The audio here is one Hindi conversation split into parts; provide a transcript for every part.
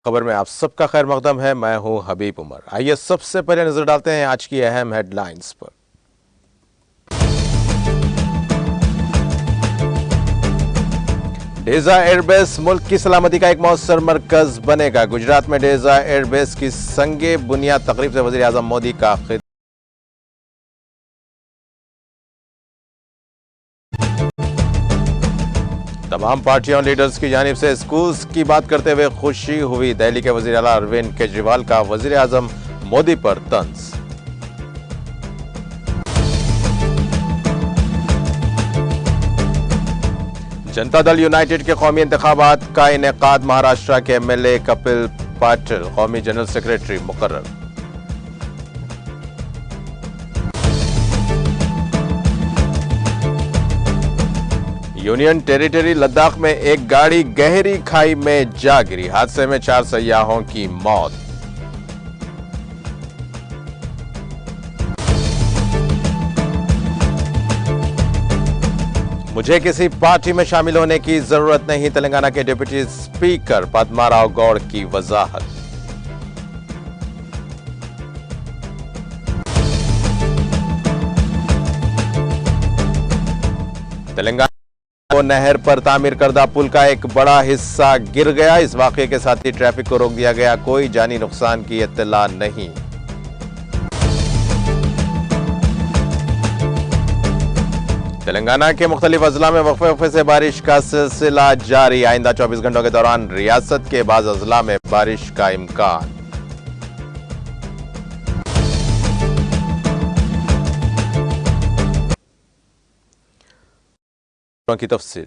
खबर में आप सबका खैर मकदम है। मैं हूं हबीब उमर। आइए सबसे पहले नजर डालते हैं आज की अहम हेडलाइंस पर। डेजा एयरबेस मुल्क की सलामती का एक मौसर मरकज बनेगा। गुजरात में डेजा एयरबेस की संगे बुनियाद तकरीब से वजीर आजम मोदी का खिताब। तमाम पार्टियों और लीडर्स की जानिब से स्कूल्स की बात करते हुए खुशी हुई। दिल्ली के वजीर आला अरविंद केजरीवाल का वजीर आजम मोदी पर तंज। जनता दल यूनाइटेड के कौमी इंतखाबात का इनेकाद। महाराष्ट्र के एमएलए कपिल पाटिल कौमी जनरल सेक्रेटरी मुकर्रर। यूनियन टेरिटरी लद्दाख में एक गाड़ी गहरी खाई में जा गिरी। हादसे में 4 सयाहों की मौत। मुझे किसी पार्टी में शामिल होने की जरूरत नहीं। तेलंगाना के डिप्टी स्पीकर पद्माराव गौड़ की वजाहत। तेलंगाना को नहर पर तामीर करदा पुल का एक बड़ा हिस्सा गिर गया। इस वाकये के साथ ही ट्रैफिक को रोक दिया गया। कोई जानी नुकसान की इत्तला नहीं। तेलंगाना के मुख्तलिफ अजला में वक्फे से बारिश का सिलसिला जारी। आइंदा 24 घंटों के दौरान रियासत के बाज़ अजला में बारिश का इम्कान। की तफसील।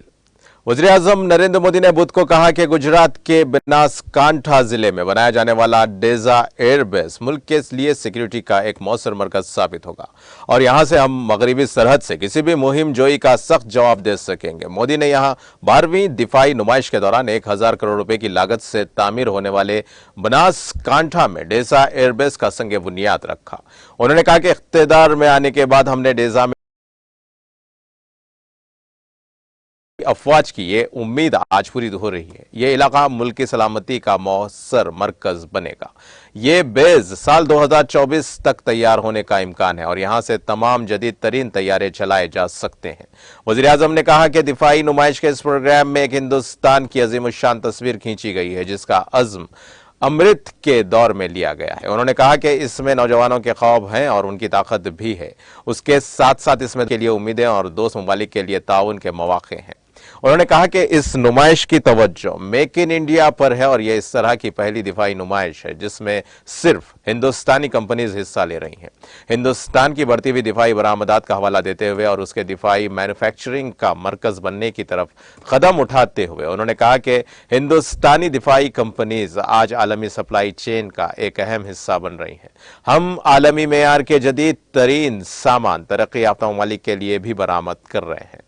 वज़ीर आज़म नरेंद्र मोदी ने बुध को कहा कि गुजरात के बनासकांठा जिले में बनाया जाने वाला डेजा एयरबेस मुल्क के लिए सिक्योरिटी का एक मौसर मरकज साबित होगा और यहां से हम मगरबी सरहद से किसी भी मुहिम जोई का सख्त जवाब दे सकेंगे। मोदी ने यहां 12वीं दिफाई नुमाइश के दौरान 1000 करोड़ रुपए की लागत से तामीर होने वाले बनासकांठा में डेजा एयरबेस का संग बुनियाद रखा। उन्होंने कहा कि इख्तियार में आने के बाद हमने डेजा में अफवाज की ये उम्मीद आज पूरी हो रही है। ये इलाका मुल्क की सलामती का मौसर मरकज बनेगा। ये बेस साल 2024 तक तैयार होने का इम्कान है और यहां से तमाम जदीद तरीन तैयारे चलाए जा सकते हैं। वज़ीर आज़म ने कहा कि दिफाई नुमाइश के इस प्रोग्राम में एक हिंदुस्तान की अजीमुशान तस्वीर खींची गई है जिसका अज़्म अमृत के दौर में लिया गया है। उन्होंने कहा कि इसमें नौजवानों के ख्वाब हैं और उनकी ताकत भी है। उसके साथ साथ इसमें के लिए उम्मीदें और दोस्त ममालिक के लिए ताउन के मौके हैं। उन्होंने कहा कि इस नुमाइश की तवज्जो मेक इन इंडिया पर है और यह इस तरह की पहली दिफाई नुमाइश है जिसमें सिर्फ हिंदुस्तानी कंपनीज हिस्सा ले रही हैं। हिंदुस्तान की बढ़ती हुई दिफाई बरामदात का हवाला देते हुए और उसके दिफाई मैन्युफैक्चरिंग का मरकज बनने की तरफ कदम उठाते हुए उन्होंने कहा कि हिंदुस्तानी दिफाई कंपनीज आज आलमी सप्लाई चेन का एक अहम हिस्सा बन रही हैं। हम आलमी मेयार के जदीद तरीन सामान तरक्की याफ्ता ममालिक के लिए भी बरामद कर रहे हैं।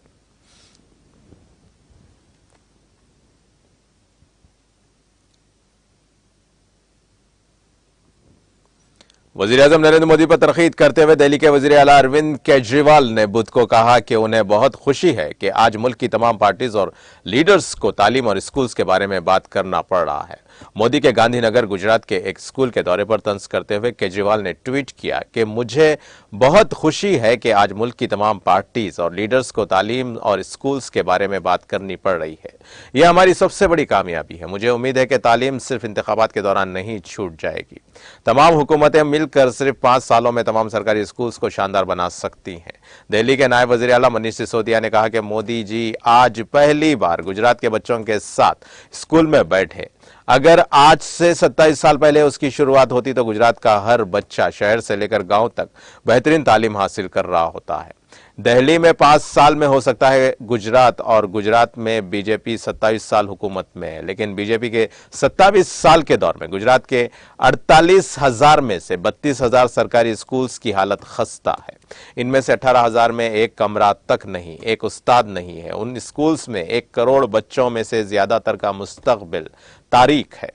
वज़ीर आज़म नरेंद्र मोदी पर तनकीद करते हुए दिल्ली के वज़ीर आला अरविंद केजरीवाल ने बुध को कहा कि उन्हें बहुत खुशी है कि आज मुल्क की तमाम पार्टीज और लीडर्स को तालीम और स्कूल्स के बारे में बात करना पड़ रहा है। मोदी के गांधीनगर गुजरात के एक स्कूल के दौरे पर तंज करते हुए केजरीवाल ने ट्वीट किया कि मुझे बहुत खुशी है कि आज मुल्क की तमाम पार्टीज और लीडर्स को तालीम और स्कूल्स के बारे में बात करनी पड़ रही है। यह हमारी सबसे बड़ी कामयाबी है। मुझे उम्मीद है कि तालीम सिर्फ इंतखाबात के दौरान नहीं छूट जाएगी। तमाम हुकूमतें मिलकर सिर्फ 5 सालों में तमाम सरकारी स्कूल्स को शानदार बना सकती हैं। दिल्ली के नायब वज़ीर आला मनीष सिसोदिया ने कहा कि मोदी जी आज पहली बार गुजरात के बच्चों के साथ स्कूल में बैठे। अगर आज से 27 साल पहले उसकी शुरुआत होती तो गुजरात का हर बच्चा शहर से लेकर गांव तक बेहतरीन तालीम हासिल कर रहा होता है। दिल्ली में 5 साल में हो सकता है गुजरात, और गुजरात में बीजेपी 27 साल हुकूमत में है, लेकिन बीजेपी के 27 साल के दौर में गुजरात के 48,000 में से 32,000 सरकारी स्कूल्स की हालत खस्ता है। इनमें से 18,000 में एक कमरा तक नहीं, एक उस्ताद नहीं है। उन स्कूल्स में 1 करोड़ बच्चों में से ज्यादातर का मुस्तकबिल तारीख है।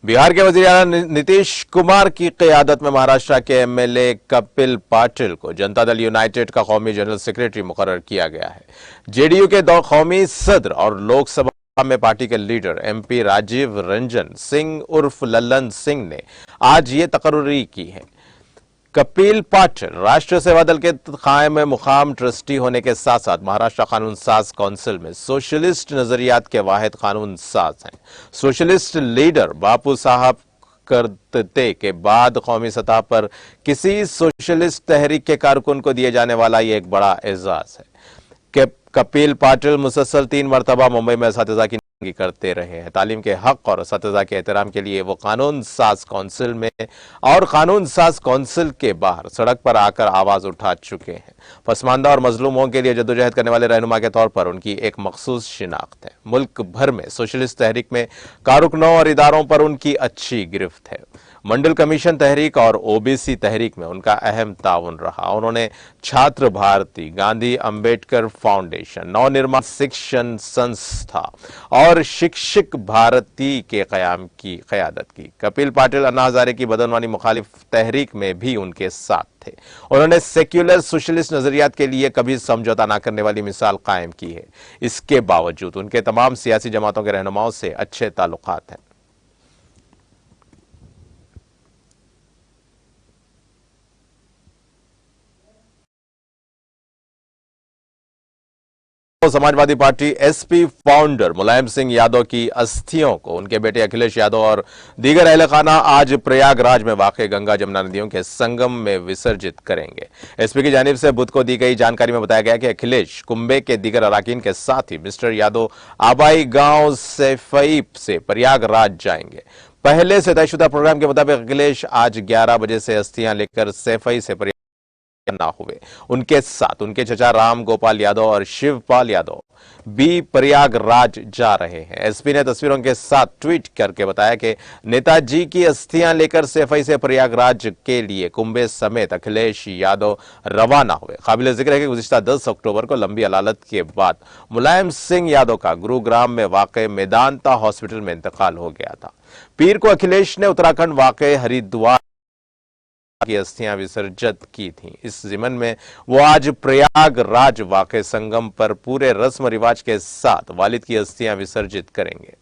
बिहार के वजीर आला नीतीश कुमार की क़यादत में महाराष्ट्र के एमएलए कपिल पाटिल को जनता दल यूनाइटेड का कौमी जनरल सेक्रेटरी मुकर्रर किया गया है। जेडीयू के दो कौमी सदर और लोकसभा में पार्टी के लीडर एमपी राजीव रंजन सिंह उर्फ लल्लन सिंह ने आज ये तकर्री की है। कपिल पाटिल राष्ट्रीय सेवा दल के कायम मुकाम ट्रस्टी होने के साथ साथ महाराष्ट्र कानून साज काउंसिल में सोशलिस्ट नजरियात के वाहिद कानून साज हैं। सोशलिस्ट लीडर बापू साहब करते के बाद कौमी सतह पर किसी सोशलिस्ट तहरीक के कारकुन को दिए जाने वाला ये एक बड़ा एजाज है। कपिल पाटिल मुसलसल 3 मरतबा मुंबई में असातिज़ा की करते रहे हैं। तालीम के हक और असातिज़ा के एहतराम के लिए वो कानून साज काउंसिल में और कानून साज काउंसिल के बाहर सड़क पर आकर आवाज उठा चुके हैं। पसमानदा और मजलूमों के लिए जद्दोजहद करने वाले रहनुमा के तौर पर उनकी एक मखसूस शिनाख्त है। मुल्क भर में सोशलिस्ट तहरीक में कारकुनों और इदारों पर उनकी अच्छी गिरफ्त है। मंडल कमीशन तहरीक और ओबीसी तहरीक में उनका अहम ताउन रहा। उन्होंने छात्र भारती, गांधी अंबेडकर फाउंडेशन, नवनिर्माण शिक्षण संस्था और शिक्षक भारती के कयाम की क़यादत की। कपिल पाटिल अन्ना हजारे की बदनवानी मुखालिफ तहरीक में भी उनके साथ थे। उन्होंने सेक्युलर सोशलिस्ट नजरियात के लिए कभी समझौता न करने वाली मिसाल कायम की है। इसके बावजूद उनके तमाम सियासी जमातों के रहनुमाओं से अच्छे ताल्लुकात हैं। Samajwadi party SP founder Mulayam Singh Yadav की अस्थियों को उनके बेटे अखिलेश यादव और दीगर अहले खाना आज प्रयागराज में वाक़ गंगा जमुना नदियों के संगम में विसर्जित करेंगे। एसपी की जानिब से बुध को दी गई जानकारी में बताया गया कि अखिलेश कुंबे के दीगर अराकीन के साथ ही मिस्टर यादव आबाई गांव सैफई से प्रयागराज जाएंगे। पहले से तयशुदा प्रोग्राम के मुताबिक अखिलेश आज 11 बजे से अस्थियां लेकर सैफई से ना हुए। उनके साथ उनके चचा राम गोपाल यादव और शिवपाल यादव भी प्रयागराज जा रहे हैं। एसपी ने तस्वीरों के साथ ट्वीट करके बताया कि नेताजी की अस्थियां लेकर सैफई से प्रयागराज के लिए कुंबे समेत अखिलेश यादव रवाना हुए। काबिल जिक्र है कि गुज़िश्ता 10 अक्टूबर को लंबी अदालत के बाद मुलायम सिंह यादव का गुरुग्राम में वाक़े मेदांता हॉस्पिटल में इंतकाल हो गया था। पीर को अखिलेश ने उत्तराखंड वाक़े हरिद्वार की अस्थियां विसर्जित की थी। इस ज़िमन में वो आज प्रयागराज वाक़े संगम पर पूरे रस्म रिवाज के साथ वालिद की अस्थियां विसर्जित करेंगे।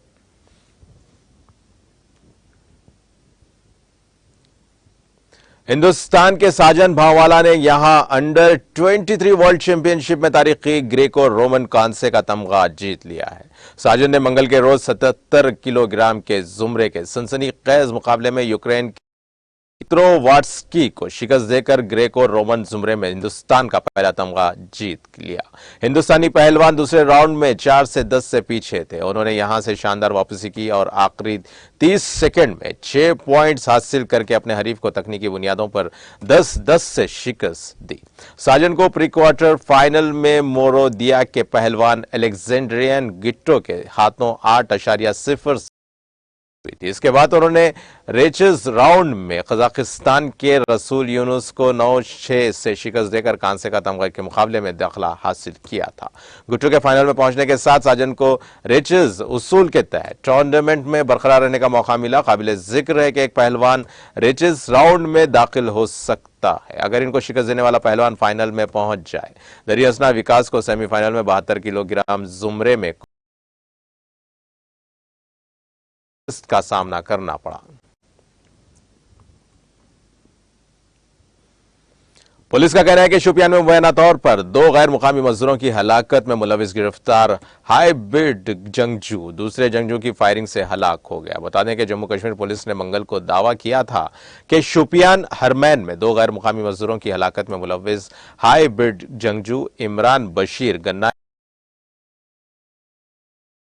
हिंदुस्तान के साजन भाववाला ने यहां अंडर 23 वर्ल्ड चैंपियनशिप में तारीखी ग्रेको रोमन कांसे का तमगा जीत लिया है। साजन ने मंगल के रोज 77 किलोग्राम के जुमरे के सनसनीखेज मुकाबले में यूक्रेन क्रोवाट्स्की को शिकस्त देकर ग्रेको रोमन जुमरे में हिंदुस्तान का पहला तमगा जीत लिया। हिंदुस्तानी पहलवान दूसरे राउंड में 4 से 10 से पीछे थे। उन्होंने यहां से शानदार वापसी की और आखिरी 30 सेकंड में 6 पॉइंट्स हासिल करके अपने हरीफ को तकनीकी बुनियादों पर 10-10 से शिकस्त दी। साजन को प्री क्वार्टर फाइनल में मोरोदिया के पहलवान अलेक्जेंड्रियन गिट्टो के हाथों 8.0 इसके बाद उन्होंने रेचेस राउंड में कजाकिस्तान के रसूल यूनुस को 9-6 से शिकस्त देकर कांसे का तमगा के मुकाबले में दाखिला हासिल किया था। गुट्टो के फाइनल में पहुंचने के साथ साजन को रेचेस उसूल के तहत टूर्नामेंट में बरकरार रहने का मौका मिला। काबिल जिक्र है कि एक पहलवान रेचेस राउंड में दाखिल हो सकता है अगर इनको शिकस्त देने वाला पहलवान फाइनल में पहुंच जाए। दरियासना विकास को सेमीफाइनल में 72 किलोग्राम जुमरे में का सामना करना पड़ा। पुलिस का कहना है कि शोपियान में मुबैना तौर पर 2 गैर मुकामी मजदूरों की हलाकत में मुलविस गिरफ्तार हाइब्रिड जंगजू दूसरे जंगजू की फायरिंग से हलाक हो गया। बता दें कि जम्मू कश्मीर पुलिस ने मंगल को दावा किया था कि शोपियान हरमैन में 2 गैर मुकामी मजदूरों की हलाकत में मुलविस हाइब्रिड जंगजू इमरान बशीर गन्ना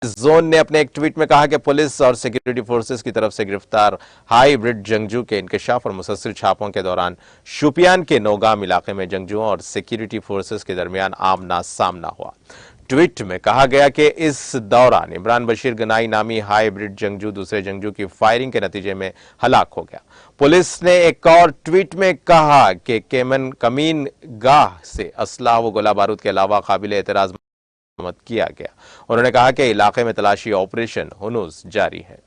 जोन ने अपने एक ट्वीट में कहा कि पुलिस और सिक्योरिटी फोर्सेस की तरफ से गिरफ्तार हाइब्रिड जंगजू के इंकशाफ और मुसलसल छापों के दौरान शोपियान के नौगाम इलाके में जंगजुओं और सिक्योरिटी फोर्सेस के दरमियान आमना सामना हुआ। ट्वीट में कहा गया कि इस दौरान इमरान बशीर गनाई नामी हाइब्रिड जंगजू दूसरे जंगजू की फायरिंग के नतीजे में हलाक हो गया। पुलिस ने एक और ट्वीट में कहा कि कमीन गाह से असलाह व गोला बारूद के अलावा काबिल एतराज किया गया। उन्होंने कहा कि इलाके में तलाशी ऑपरेशन हुनूस जारी है।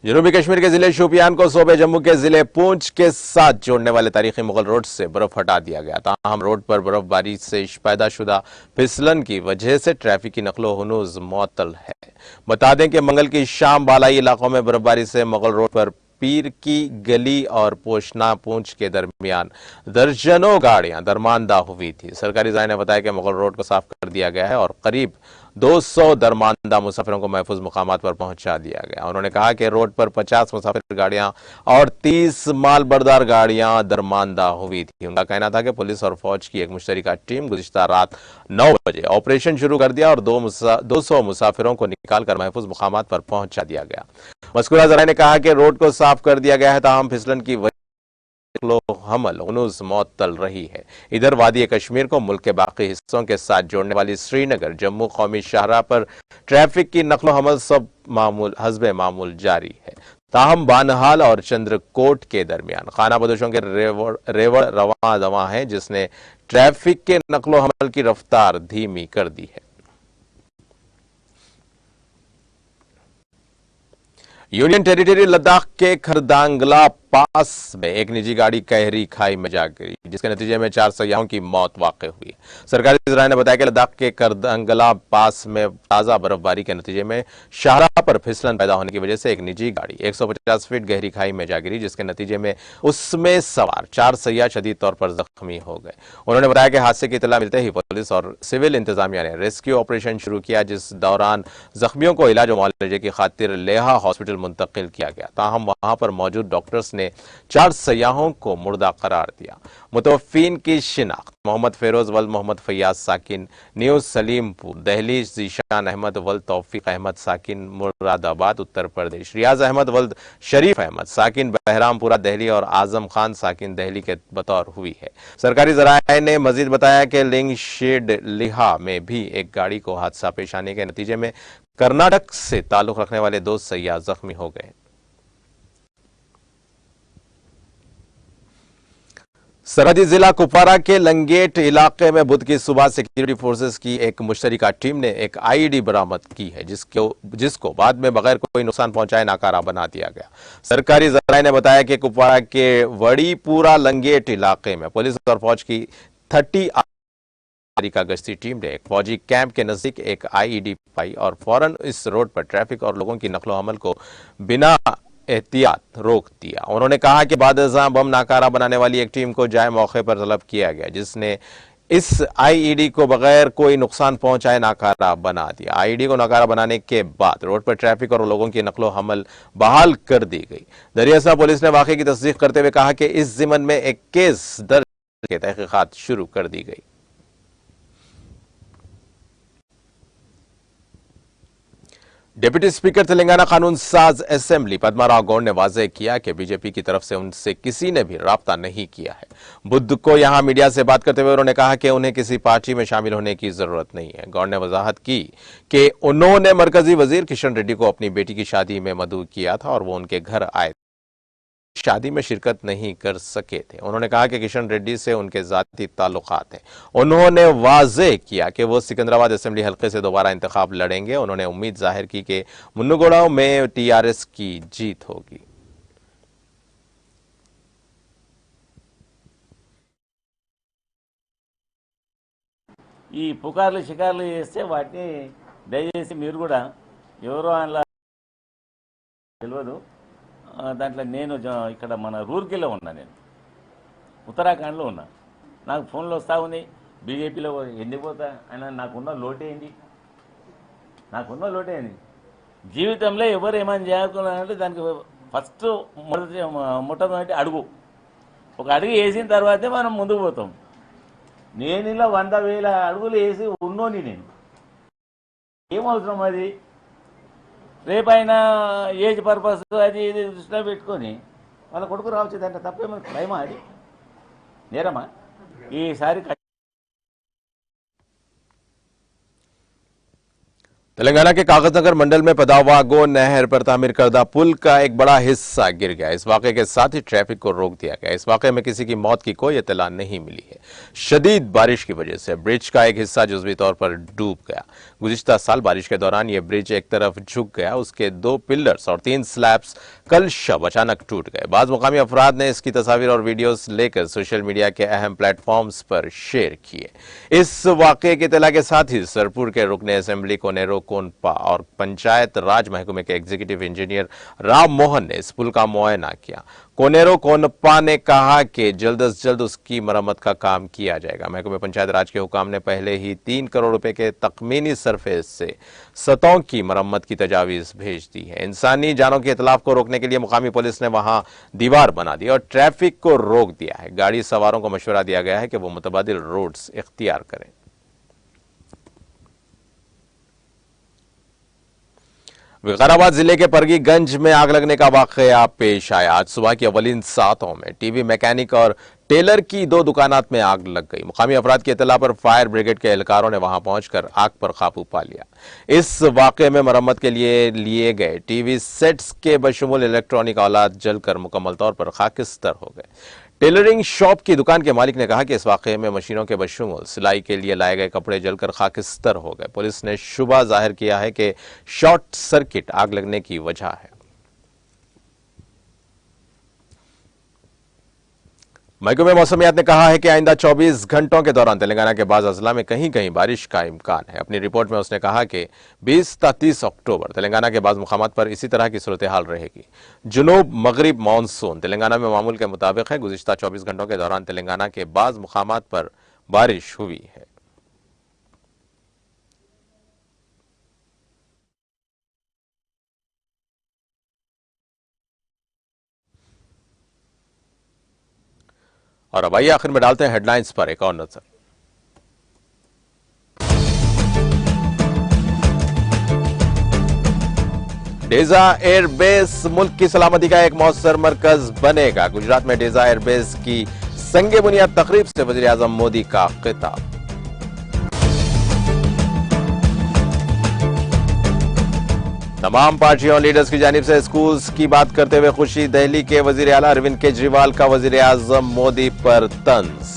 जनूबी कश्मीर के जिले शोपियान को सूबे जम्मू के जिले पूंछ के साथ जोड़ने वाले तारीखी मुगल रोड से बर्फ हटा दिया गया। ताहम रोड पर बर्फबारी से पैदा शुदा फिसलन की वजह से ट्रैफिक की नकलो हनूज मुअत्तल है। बता दें कि मंगल की शाम बालाई इलाकों में बर्फबारी से मुगल रोड पर पीर की गली और पोशना पूंछ के दरमियान दर्जनों गाड़ियां दरमानदा हुई थी। सरकारी ज़राए ने बताया कि मुगल रोड को साफ कर दिया गया है और करीब 200 दरमानदा मुसाफिरों को महफूज मुकामात पर पहुंचा दिया गया। उन्होंने कहा कि रोड पर 50 मुसाफिर गाड़ियां और 30 माल बरदार गाड़ियां दरमानदा हुई थी। उनका कहना था कि पुलिस और फौज की एक मुश्तरका टीम गुज़िश्ता रात 9 बजे ऑपरेशन शुरू कर दिया और 200 मुसाफिरों को निकालकर महफूज मुकामात पर पहुंचा दिया गया। मज़कूरा ज़राए ने कहा कि रोड को साफ कर दिया गया है, ताहम फिसलन की हमल उनूस मअतल रही है। इधर वादी कश्मीर को मुल्क के बाकी हिस्सों के साथ जोड़ने वाली श्रीनगर जम्मू कौमी शाहराह पर ट्रैफिक की नकलो हमल सब मामूल हस्बे मामूल जारी है। ताहम बानहाल और चंद्रकोट के दरमियान खाना बदोशों के रेवड़ रवा दवा है, जिसने ट्रैफिक के नकलो हमल की रफ्तार धीमी कर दी है। यूनियन टेरिटरी लद्दाख के खरदांगला पास में एक निजी गाड़ी गहरी खाई में जा गिरी, जिसके नतीजे में 4 सयाहों की मौत वाक़ई हुई। सरकारी ज़राए ने बताया कि लद्दाख के खरदांगला पास में ताज़ा बर्फबारी के नतीजे में शाहराह पर फिसलन पैदा होने की वजह से एक निजी गाड़ी 150 फीट गहरी खाई में जा गिरी, जिसके नतीजे में उसमें सवार 4 सयाह शदीद तौर पर जख्मी हो गए। उन्होंने बताया कि हादसे की इत्तला मिलते ही पुलिस और सिविल इंतजामिया ने रेस्क्यू ऑपरेशन शुरू किया, जिस दौरान जख्मियों को इलाज और मुआवजे की खातिर लेहा हॉस्पिटल मुंतकिल किया गया। ताहम वहां पर मौजूद डॉक्टर्स ने 4 सयाहों को मुर्दा करार दिया। मुतवफ़्फ़ीन की शिनाख्त मोहम्मद फेरोज वल्द मोहम्मद फैयाज साकिन न्यू सलीमपुर दहली, जीशान अहमद वल्द तौफीक अहमद साकिन मुरादाबाद उत्तर प्रदेश, रियाज अहमद वल्द शरीफ अहमद साकिन बहरामपुरा दहली और आजम खान साकिन दहली के बतौर हुई है। सरकारी ज़राए ने मजीद बताया कि लिंग शेड लिहा में भी एक गाड़ी को हादसा पेश आने के नतीजे में कर्नाटक से ताल्लुक रखने वाले 2 सयाह जख्मी हो गए। सरहदी जिला कुपवारा के लंगेट इलाके में बुध की सुबह सिक्योरिटी फोर्सेस की एक मुश्तरका टीम ने एक आईईडी बरामद की है, जिसको बाद में बगैर कोई नुकसान पहुंचाए नाकारा बना दिया गया। सरकारी ज़राए ने बताया कि कुपवारा के वड़ीपुरा लंगेट इलाके में पुलिस और फौज की 30 का गश्ती टीम ने एक फौजी कैंप के नजदीक एक आईईडी पाई और फौरन इस रोड पर ट्रैफिक और लोगों की नकलो हमल को बिना एहतियात रोक दिया। उन्होंने कहा कि बादशाह बम नाकारा बनाने वाली एक टीम को जाए मौके पर तलब किया गया, जिसने इस आईईडी को बगैर कोई नुकसान पहुंचाए नाकारा बना दिया। आईईडी को नाकारा बनाने के बाद रोड पर ट्रैफिक और लोगों की नकलो हमल बहाल कर दी गई। दरियासा पुलिस ने वाकये की तस्दीक करते हुए कहा कि इस जिमन में एक केस दर्ज करके तहकीकात शुरू कर दी गई। डिप्टी स्पीकर तेलंगाना कानून साज असेंबली पद्मा गौड़ ने वाज़ेह किया कि बीजेपी की तरफ से उनसे किसी ने भी राब्ता नहीं किया है। बुध को यहां मीडिया से बात करते हुए उन्होंने कहा कि उन्हें किसी पार्टी में शामिल होने की जरूरत नहीं है। गौड़ ने वजाहत की कि उन्होंने मरकजी वजीर किशन रेड्डी को अपनी बेटी की शादी में मदऊ किया था और वो उनके घर आए, शादी में शिरकत नहीं कर सके थे। उन्होंने कहा कि किशन रेड्डी से उनके जाती ताल्लुकात हैं। उन्होंने वाज़ेह किया कि वो सिकंदराबाद असेंबली हल्के से दोबारा इंतखाब लड़ेंगे। उन्होंने उम्मीद जाहिर की कि मुन्नुगुड़ा में टीआरएस की जीत होगी। ఈ పుకార్లు షికార్లు చేస్తే వాటిని దయచేసి మీరు కూడా ఎవరో అలా తెలియదు. దాంట్లో నేను ఇక్కడ మన రూర్కెలో ఉన్నా, నేను ఉత్తరాఖండ్లో ఉన్నా. నాకు ఫోన్లో వస్తూ ఉంది బీజేపీలో ఎందుకు పోతా అయినా నాకున్న లోటేంది, జీవితంలో ఎవరు ఏమైనా చేయాలనుకున్నారంటే దానికి ఫస్ట్ మొట్టమొదటి అడుగు, ఒక అడుగు వేసిన తర్వాతే మనం ముందుకు పోతాం. నేను ఇలా 100,000 అడుగులు వేసి ఉన్నోని నేను ఏమవసరం అది. రేపైనా ఏజ్ పర్పస్ అది ఇది దృష్టిలో పెట్టుకొని వాళ్ళ కొడుకు రావచ్చు, దాంట్లో తప్పేమో భయమా, అది నేరమా? ఈసారి तेलंगाना के कागजनगर मंडल में पदावागो नहर पर तामीर करदा पुल का एक बड़ा हिस्सा गिर गया। इस वाकये के साथ ही ट्रैफिक को रोक दिया गया। इस वाकये में किसी की मौत की कोई इत्तला नहीं मिली है। शदीद बारिश की वजह से ब्रिज का एक हिस्सा जुज़वी तौर पर डूब गया। गुज़िश्ता साल बारिश के दौरान यह ब्रिज एक तरफ झुक गया, उसके 2 पिलर्स और 3 स्लैब्स कल शब अचानक टूट गए। बाज़ मुकामी अफराद ने इसकी तस्वीर और वीडियोस लेकर सोशल मीडिया के अहम प्लेटफॉर्म्स पर शेयर किए। इस वाकये की इत्तला के साथ ही सरपुर के रुकने असेंबली कोनेरो कोनपा और पंचायत राज महकमे के एग्जीक्यूटिव इंजीनियर राम मोहन ने इस पुल का मुआयना किया। कोनेरो कोनपा ने कहा कि जल्द से जल्द उसकी मरम्मत का काम किया जाएगा। महकमे पंचायत राज के हुकाम ने पहले ही 3 करोड़ रुपए के तखमीनी सरफेस से सतहों की मरम्मत की तजावीज भेज दी है। इंसानी जानों के इतलाफ को रोकने के लिए मुकामी पुलिस ने वहां दीवार बना दी और ट्रैफिक को रोक दिया है। गाड़ी सवारों को मशवरा दिया गया है कि वो मुतबादिल रोड्स इख्तियार करें। विकाराबाद जिले के परगीगंज में आग लगने का वाकया पेश आया। आज सुबह की अवलिन सातों में टीवी मैकेनिक और टेलर की 2 दुकानात में आग लग गई। मुकामी अफराद की इत्तला पर फायर ब्रिगेड के एहलकारों ने वहां पहुंचकर आग पर काबू पा लिया। इस वाकये में मरम्मत के लिए गए टीवी सेट्स के बशमूल इलेक्ट्रॉनिक औलाद जलकर मुकम्मल तौर पर खाकिस्तर हो गए। टेलरिंग शॉप की दुकान के मालिक ने कहा कि इस वाकये में मशीनों के बशमूल सिलाई के लिए लाए गए कपड़े जलकर खाकिस्तर हो गए। पुलिस ने शुबा जाहिर किया है कि शॉर्ट सर्किट आग लगने की वजह है। महकमे मौसमियात ने कहा है कि आइंदा 24 घंटों के दौरान तेलंगाना के बाज़ अजला में कहीं कहीं बारिश का इम्कान है। अपनी रिपोर्ट में उसने कहा कि 20 ता 30 अक्टूबर तेलंगाना के बाज़ मुकामात पर इसी तरह की सूरत हाल रहेगी। जुनूब मगरिब मानसून तेलंगाना में मामूल के मुताबिक है। गुज़िश्ता 24 घंटों के दौरान तेलंगाना के बाज़ मुकामात पर बारिश हुई है। और अब आइए आखिर में डालते हैं हेडलाइंस पर एक और नजर। डेजा एयरबेस मुल्क की सलामती का एक मौसर मरकज बनेगा। गुजरात में डेजा एयरबेस की संगे बुनियाद तकरीब से वजीर आजम मोदी का खिताब। तमाम पार्टियों और लीडर्स की जानिब से स्कूल्स की बात करते हुए खुशी। दिल्ली के वजीर आला अरविंद केजरीवाल का वजीर आजम मोदी पर तंज।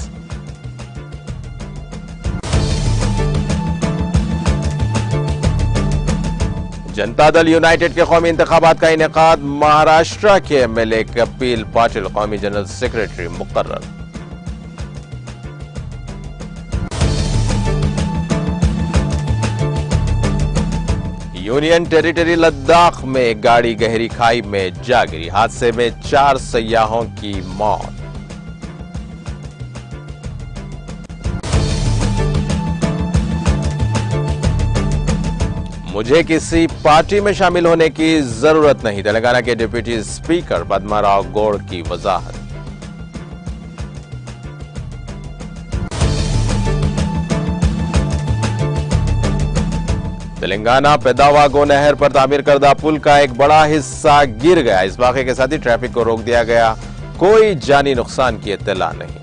जनता दल यूनाइटेड के कौमी इंतखाबात का इनेकाद। महाराष्ट्र के एमएलए कपिल पाटिल कौमी जनरल सेक्रेटरी मुकर्रर। यूनियन टेरिटरी लद्दाख में गाड़ी गहरी खाई में जा गिरी। हादसे में 4 सयाहों की मौत। मुझे किसी पार्टी में शामिल होने की जरूरत नहीं, तेलंगाना के डिप्टी स्पीकर पद्माराव गौड़ की वजाहत। तेलंगाना पेदावागो नहर पर तामीर करदा पुल का एक बड़ा हिस्सा गिर गया। इस वाकये के साथ ही ट्रैफिक को रोक दिया गया। कोई जानी नुकसान की इत्तला नहीं।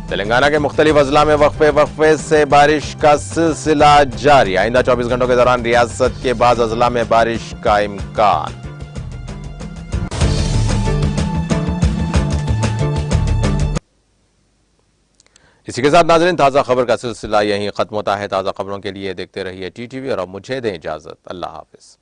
तेलंगाना के मुख्तलिफ अजला में वक्फे से बारिश का सिलसिला जारी। आइंदा 24 घंटों के दौरान रियासत के बाज़ अजला में बारिश का इम्कान। इसी के साथ नाज़रीन ताज़ा खबर का सिलसिला यहीं खत्म होता है। ताज़ा खबरों के लिए देखते रहिए टीटीवी और अब मुझे दें इजाजत। अल्लाह हाफिज।